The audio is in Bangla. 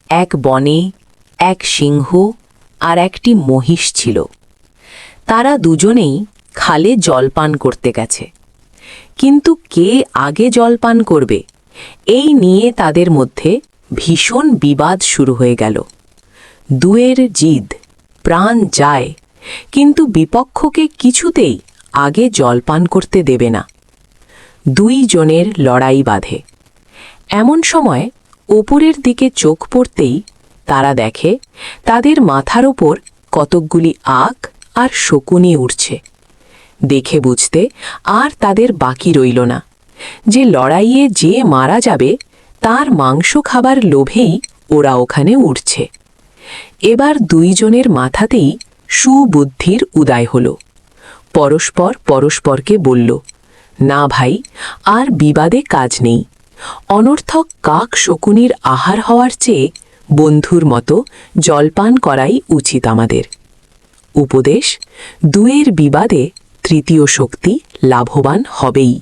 এক বনে এক সিংহ আর একটি মহিষ ছিল। তারা দুজনেই খালে জলপান করতে গেছে, কিন্তু কে আগে জলপান করবে এই নিয়ে তাদের মধ্যে ভীষণ বিবাদ শুরু হয়ে গেল। দুয়ের জিদ, প্রাণ যায়, কিন্তু বিপক্ষকে কিছুতেই আগে জলপান করতে দেবে না। দুই জনের লড়াই বাধে। এমন সময় ওপরের দিকে চোখ পড়তেই তারা দেখে তাদের মাথার ওপর কতকগুলি আগ আর শকুনি উড়ছে। দেখে বুঝতে আর তাদের বাকি রইল না যে লড়াইয়ে যে মারা যাবে তার মাংস খাবার লোভেই ওরা ওখানে উঠছে। এবার দুইজনের মাথাতেই সুবুদ্ধির উদয় হল। পরস্পর পরস্পরকে বলল, না ভাই, আর বিবাদে কাজ নেই। অনর্থক কাক শকুনির আহার হওয়ার চেয়ে বন্ধুর মতো জলপান করাই উচিত আমাদের। উপদেশ: দুয়ের বিবাদে তৃতীয় শক্তি লাভবান হবেই।